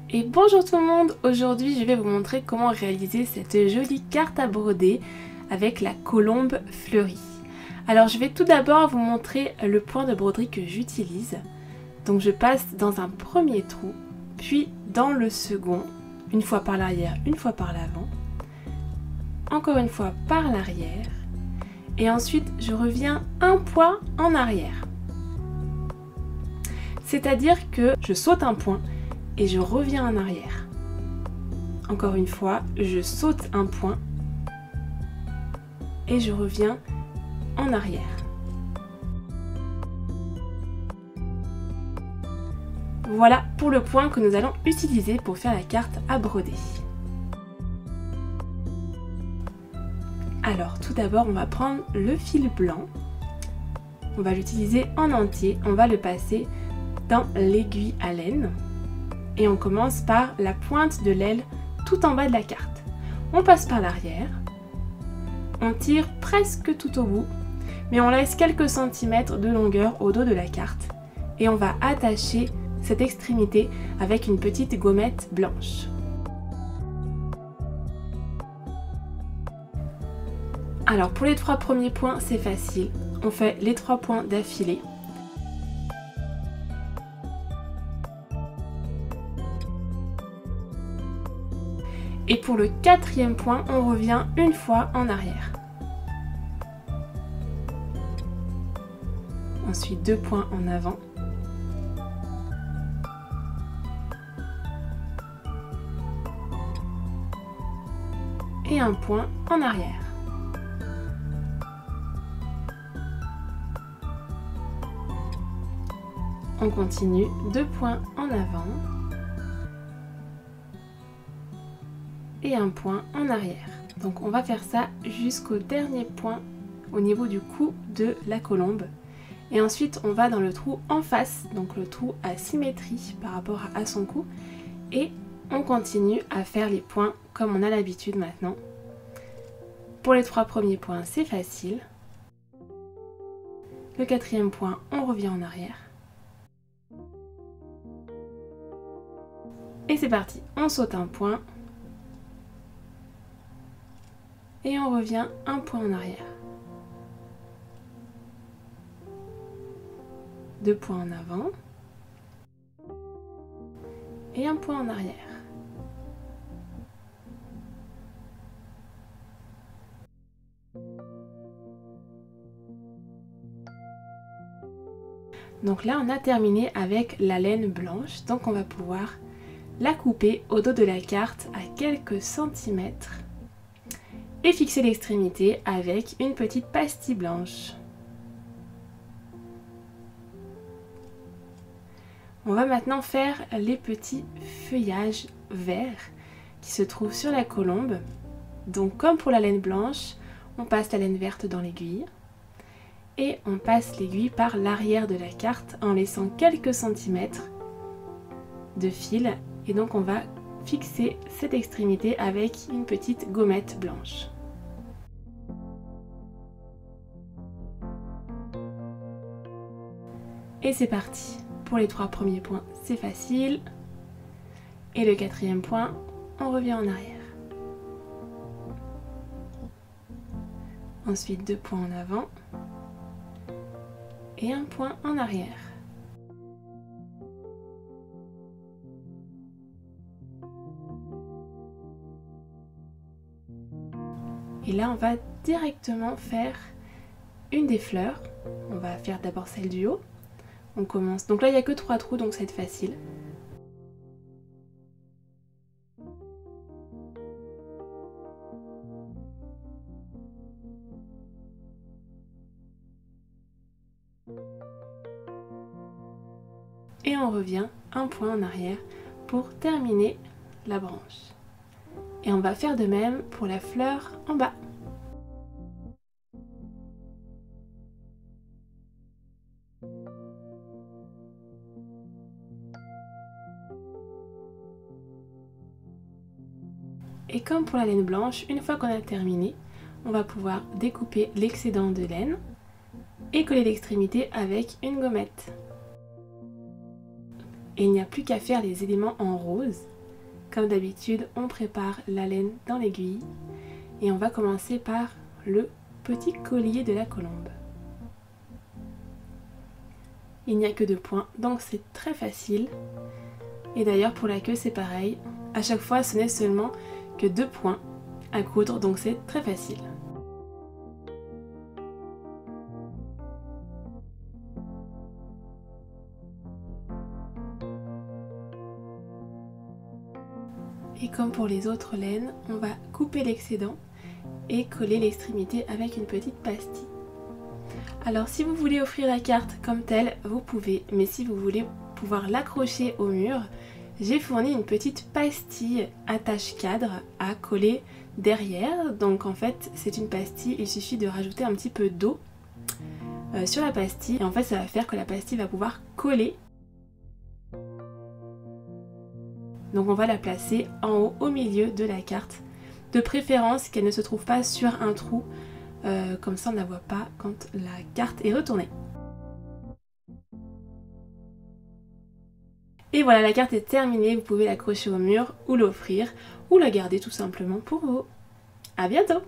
Et bonjour tout le monde, aujourd'hui je vais vous montrer comment réaliser cette jolie carte à broder avec la colombe fleurie. Alors je vais tout d'abord vous montrer le point de broderie que j'utilise. Donc je passe dans un premier trou, puis dans le second, une fois par l'arrière, une fois par l'avant, encore une fois par l'arrière, et ensuite je reviens un point en arrière. C'est-à-dire que je saute un point et je reviens en arrière. Encore une fois, je saute un point et je reviens en arrière. Voilà pour le point que nous allons utiliser pour faire la carte à broder. Alors tout d'abord on va prendre le fil blanc, on va l'utiliser en entier, on va le passer dans l'aiguille à laine et on commence par la pointe de l'aile tout en bas de la carte. On passe par l'arrière, on tire presque tout au bout, mais on laisse quelques centimètres de longueur au dos de la carte et on va attacher cette extrémité avec une petite gommette blanche. Alors pour les 3 premiers points c'est facile, on fait les 3 points d'affilée. Et pour le 4e point, on revient une fois en arrière. Ensuite 2 points en avant. Et un point en arrière. On continue, 2 points en avant. Et un point en arrière. Donc on va faire ça jusqu'au dernier point au niveau du cou de la colombe. Et ensuite on va dans le trou en face, donc le trou à symétrie par rapport à son cou. Et on continue à faire les points comme on a l'habitude maintenant. Pour les 3 premiers points c'est facile. Le 4e point on revient en arrière. Et c'est parti, on saute un point. Et on revient un point en arrière. 2 points en avant. Et un point en arrière. Donc là on a terminé avec la laine blanche, donc on va pouvoir la couper au dos de la carte à quelques centimètres et fixer l'extrémité avec une petite pastille blanche. On va maintenant faire les petits feuillages verts qui se trouvent sur la colombe. Donc comme pour la laine blanche, on passe la laine verte dans l'aiguille et on passe l'aiguille par l'arrière de la carte en laissant quelques centimètres de fil et donc on va fixer cette extrémité avec une petite gommette blanche. Et c'est parti. Pour les 3 premiers points, c'est facile. Et le 4e point, on revient en arrière. Ensuite 2 points en avant. Et un point en arrière. Et là, on va directement faire une des fleurs. On va faire d'abord celle du haut. On commence. Donc là, il n'y a que 3 trous, donc ça va être facile. Et on revient un point en arrière pour terminer la branche. Et on va faire de même pour la fleur en bas. Et comme pour la laine blanche, une fois qu'on a terminé, on va pouvoir découper l'excédent de laine et coller l'extrémité avec une gommette. Et il n'y a plus qu'à faire les éléments en rose. Comme d'habitude, on prépare la laine dans l'aiguille et on va commencer par le petit collier de la colombe. Il n'y a que 2 points, donc c'est très facile. Et d'ailleurs pour la queue c'est pareil, à chaque fois ce n'est seulement que 2 points à coudre, donc c'est très facile. Et comme pour les autres laines, on va couper l'excédent et coller l'extrémité avec une petite pastille. Alors si vous voulez offrir la carte comme telle, vous pouvez, mais si vous voulez pouvoir l'accrocher au mur, j'ai fourni une petite pastille attache-cadre à coller derrière. Donc en fait c'est une pastille, il suffit de rajouter un petit peu d'eau sur la pastille et en fait ça va faire que la pastille va pouvoir coller. Donc on va la placer en haut au milieu de la carte, de préférence qu'elle ne se trouve pas sur un trou, comme ça on ne la voit pas quand la carte est retournée. Et voilà, la carte est terminée, vous pouvez l'accrocher au mur ou l'offrir ou la garder tout simplement pour vous. À bientôt!